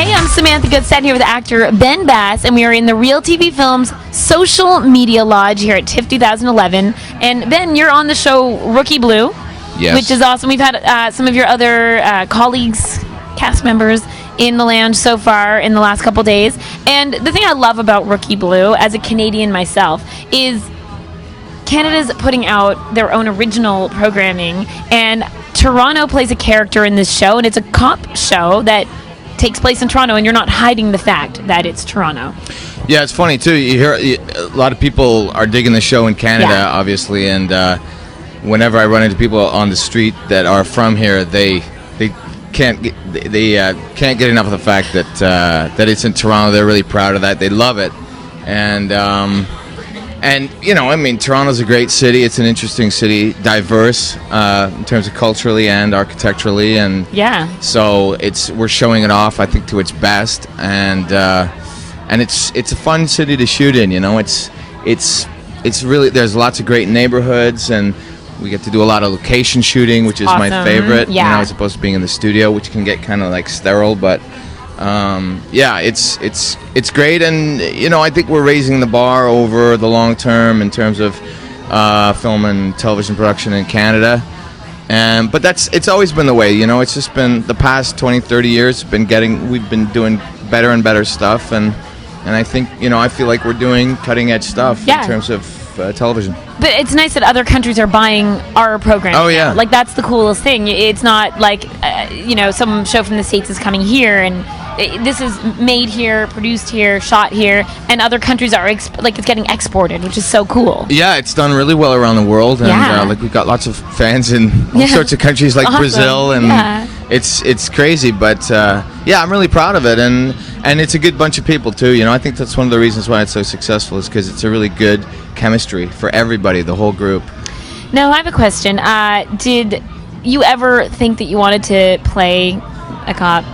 Hey, I'm Samantha Goodstead here with actor Ben Bass, and we are in the Real TV Films Social Media Lodge here at TIFF 2011. And Ben, you're on the show Rookie Blue, yes, which is awesome. We've had some of your other colleagues, cast members in the lounge so far in the last couple days. And the thing I love about Rookie Blue, as a Canadian myself, is Canada's putting out their own original programming, and Toronto plays a character in this show, and it's a cop show that takes place in Toronto, and you're not hiding the fact that it's Toronto. Yeah, it's funny too. You hear a lot of people are digging the show in Canada, obviously, and whenever I run into people on the street that are from here, they can't get enough of the fact that it's in Toronto. They're really proud of that. They love it, and you know, I mean, Toronto's a great city. It's an interesting city, diverse in terms of culturally and architecturally, and so we're showing it off, I think, to its best, and it's a fun city to shoot in. You know, it's really, there's lots of great neighborhoods, and we get to do a lot of location shooting, which is my favorite. You know, as opposed to being in the studio, which can get kind of like sterile, but. It's great, and you know, I think we're raising the bar over the long term in terms of film and television production in Canada, but it's always been the way. You know, it's just been the past 20-30 years. We've been doing better and better stuff, and I think, you know, I feel like we're doing cutting edge stuff in terms of television. But it's nice that other countries are buying our program. Oh yeah, like that's the coolest thing. It's not like you know, some show from the States is coming here and this is made here, produced here, shot here, and other countries are it's getting exported, which is so cool. Yeah, it's done really well around the world, and like we've got lots of fans in all sorts of countries, like Brazil, and it's crazy. But yeah, I'm really proud of it, and it's a good bunch of people too. You know, I think that's one of the reasons why it's so successful, is because it's a really good chemistry for everybody, the whole group. Now, I have a question. Did you ever think that you wanted to play a cop?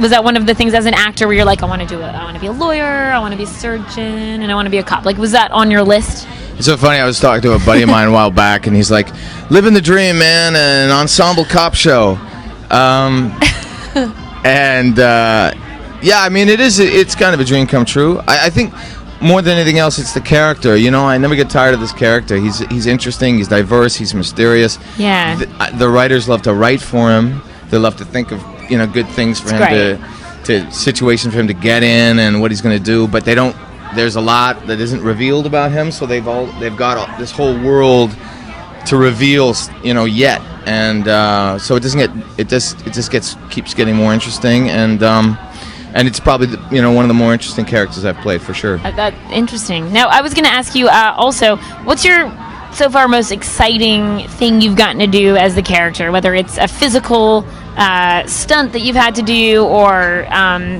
Was that one of the things as an actor where you're like, I want to be a lawyer, I want to be a surgeon, and I want to be a cop? Like, was that on your list? It's so funny. I was talking to a buddy of mine a while back, and he's like, living the dream, man, an ensemble cop show. And yeah, I mean, it's kind of a dream come true. I think more than anything else, it's the character. You know, I never get tired of this character. He's interesting, he's diverse, he's mysterious. Yeah. The writers love to write for him. They love to think of, you know, good things for him to situations for him to get in and what he's going to do, but they don't. There's a lot that isn't revealed about him, so they've got this whole world to reveal, you know, yet, and so it just keeps getting more interesting, and it's probably one of the more interesting characters I've played, for sure. That's interesting. Now, I was going to ask you also, what's your so far most exciting thing you've gotten to do as the character, whether it's a physical stunt that you've had to do, or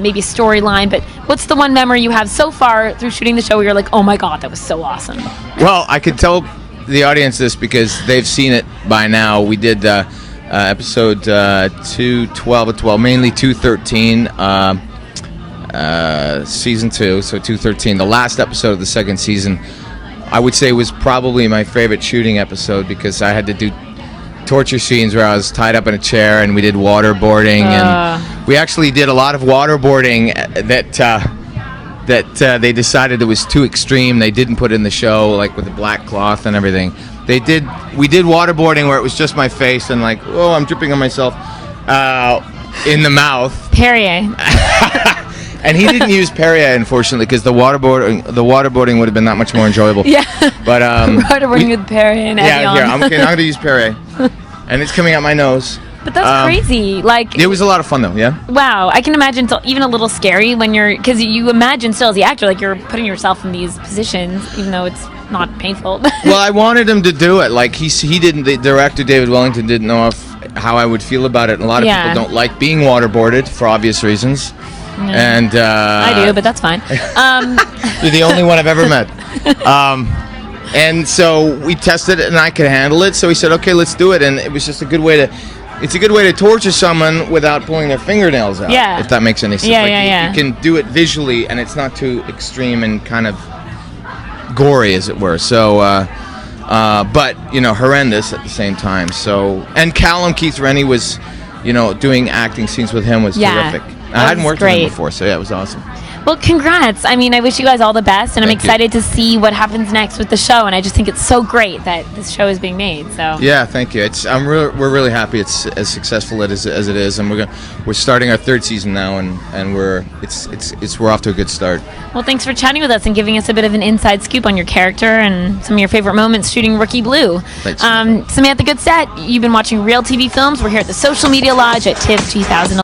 maybe a storyline, but what's the one memory you have so far through shooting the show where you're like, oh my god, that was so awesome? Well, I could tell the audience this because they've seen it by now. We did episode 212, mainly 213, season 2, so 213, the last episode of the second season. I would say was probably my favorite shooting episode, because I had to do torture scenes where I was tied up in a chair, and we did waterboarding, and we actually did a lot of waterboarding that they decided it was too extreme. They didn't put in the show, like with the black cloth and everything. We did waterboarding where it was just my face and like, oh, I'm dripping on myself in the mouth. Perrier. And he didn't use Perrier, unfortunately, because the waterboarding would have been that much more enjoyable. Yeah. But waterboarding with Perrier and Evian. Yeah, I'm going to use Perrier, and it's coming out my nose. But that's crazy. Like, it was a lot of fun, though. Yeah. Wow, I can imagine it's even a little scary when because you imagine still as the actor, like you're putting yourself in these positions, even though it's not painful. Well, I wanted him to do it. Like he didn't. The director David Wellington didn't know how I would feel about it, and a lot of people don't like being waterboarded for obvious reasons. Yeah. And I do, but that's fine. You're the only one I've ever met. And so we tested it, and I could handle it. So he said, "Okay, let's do it." And it was just a good way to. It's a good way to torture someone without pulling their fingernails out. Yeah. If that makes any sense. Yeah, you can do it visually, and it's not too extreme and kind of gory, as it were. So, but horrendous at the same time. So, and Callum Keith Rennie was, doing acting scenes with him was terrific. I hadn't worked with him before, so yeah, it was awesome. Well, congrats. I mean, I wish you guys all the best, and I'm excited to see what happens next with the show, and I just think it's so great that this show is being made. So yeah, thank you. We're really happy it's as successful as it is, and we're starting our third season now, and we're off to a good start. Well, thanks for chatting with us and giving us a bit of an inside scoop on your character and some of your favorite moments shooting Rookie Blue. Thanks. Samantha Goodset, you've been watching Real TV Films. We're here at the Social Media Lodge at TIFF 2011.